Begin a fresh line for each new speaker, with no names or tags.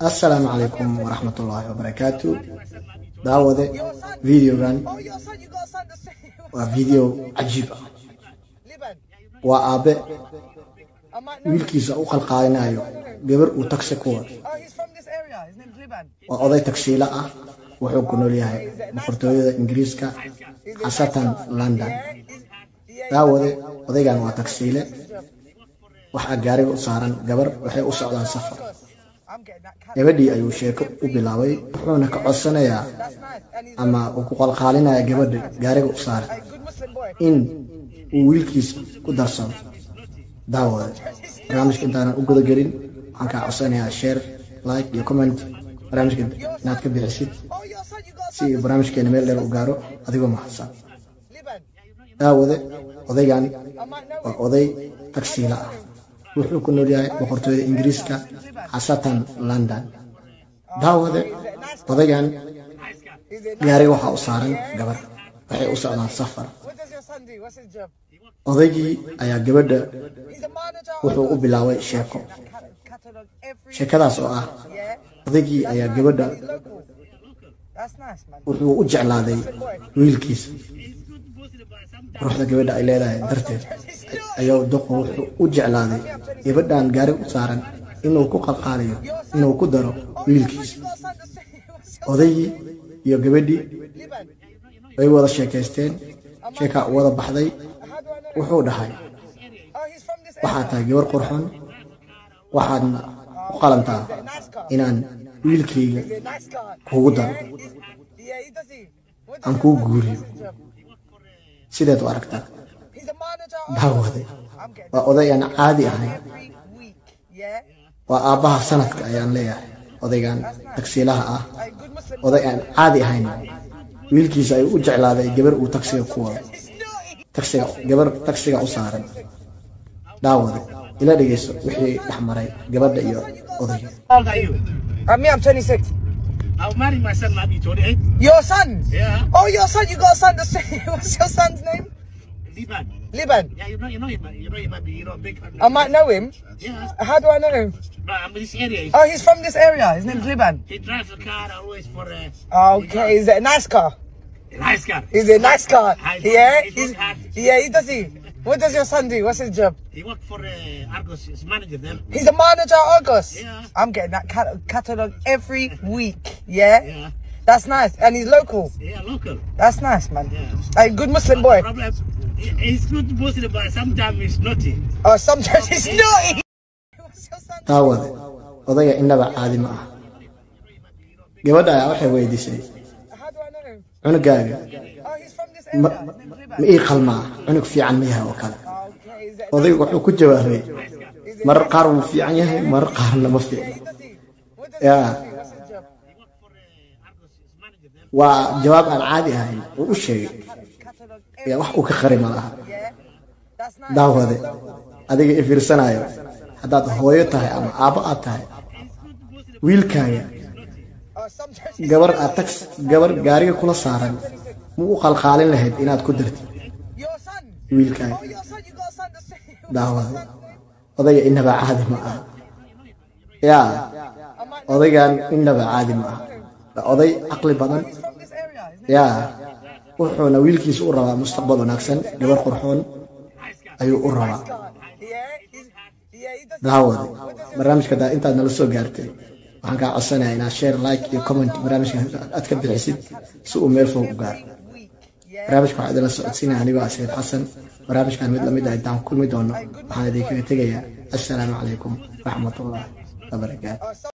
السلام عليكم ورحمة الله وبركاته. دعوة فيديو كان وفيديو عجيب وأبى ويلكيز أو خلقنا يو جبر وتكسكوا وأضي تكسيلة وحكون ليها بخرطوية إنجليزكا خاصة لندن. دعوة أضي كان وتكسيلة وحجاري وصارن جبر وحي أصعد سفر. gabadhii ayuu sheeko u bilaabay wuxuuna ka codsanayaa ama uu ku qalqaalinayaa gabadha gaariga u saaran in uu wiilkiisa ku darsado. daawada barnaamijka intaan u guda gelin waxaan ka codsanayaa share like iyo comment barnaamijka inaad ka bixisid si barnaamijkeena meel dheer u gaaro adigoo mahadsan. daawada odaygan waa oday taksiila ah wuxuu ku nool yahay boqortooyada Ingiriiska xasatan London. daawada odaygan gaariga waxa u saaran gabar waxay u socdaan safar. odaygii ayaa gabadha wuxuu u bilaabay sheekadaas oo ah odaygii ayaa gabadha wuxuu u jeclaaday wiilkiisa ruuxda gabadha ay leedahay darteed ayuu doqo wuxuu u jeclaaday gabadhan gaariga u saaran inuu ku qalqaaliyo inuu ku daro wiilkiisa. odaygii iyo gabadhii way wada sheekaysteen sheeka wada baxday wuxuu dhahay waxaad tahay gabar qurxoon waxaadna u qalantaa inaan wiilkayga kugu daro aan kuu guuriyo sideed u aragtaa. daawade waa oday aan caadi ahayn waa aabbaha sanadka ayaan leeyahay odaygan tagsiilaha ah oday aan caadi ahayn wiilkiisa ay u jeclaaday gabar uu tagsiga ku wado gabar tagsiga u saaran. daawade ila dhageyso wixii dhaxmaray gabadha iyo odayga.
I'm 26.
I'll marry my son, maybe 28.
Your son?
Yeah.
Oh, your son, you got a son. What's your son's name?
Liban.
Liban.
Yeah, you know him. He might be, big.
I might know him.
Yeah.
How do I know him?
But I'm in this area.
Oh, he's from this area. His name's Liban.
He drives a car always for
Okay, is it a nice car?
a nice car.
Is it a nice car? Yeah.
He works hard.
Yeah, he does he. What does your son do? What's his job?
He worked for Argos, his manager there.
He's a manager at Argos.
Yeah.
I'm getting that catalogue every week. Yeah?
Yeah.
That's nice. And he's local.
Yeah, local.
That's nice, man.
Yeah.
A good Muslim boy.
Problem, he's good Muslim, but sometimes he's naughty.
Oh, sometimes he's naughty. What's your son?
daawade odayga innaba caadi ma ah. gabadha ayaa waxay weydiisay
How do I know him?
cunugaaga
Oh, he's from this area. His name's Liban.
ma ii qalmaa cunug fiican ma yahay oo kale.
Okay, is it
odaygu wuxuu ku jawaabay marar qaar wuu fiican yahay marar qaarna ma fiicno.
What does
Yeah.
he do? What's his job?
waa jawaab aan caadi ahayn uu u sheegay
Catalogue
wax uu ka qari ma laha.
yeah? That's nice.
daawade adiga i fiirsanayo haddaad hooyo tahay ama aabbo aad tahay wiilkaaga
Oh, sometimes he's
gabar gaariga kula saaran ma u qalqaalin lahayd inaad ku dartid
your son.
wiilkaaga.
Oh, your son, you got a son. What's your
daawade
son's name?
odayga innaba caadi ma aha. yaa odaygan innaba caadi ma aha. waa oday caqli badan.
He's from this area. His name
yaa wuxuuna wiilkiisa u rabaa mustaqbal wanaagsan gabar qurxoon ayuu u rabaa.
yeah, he does.
daawade barnaamijka intaad nala soo gaartay waxaan kaa codsanayaa inaad share like iyo comment barnaamijka aad ka bixisid si uu meel fog u gaaro. barnaamijka waxaa idinla socodsiinaya anigoo ah Sayid Xasan. barnaamijkan mid lamid ah intaan kulmi doono waxaan idinkaga tegayaa assalaamu calaykum waraxmatullaahi wabarakaatu.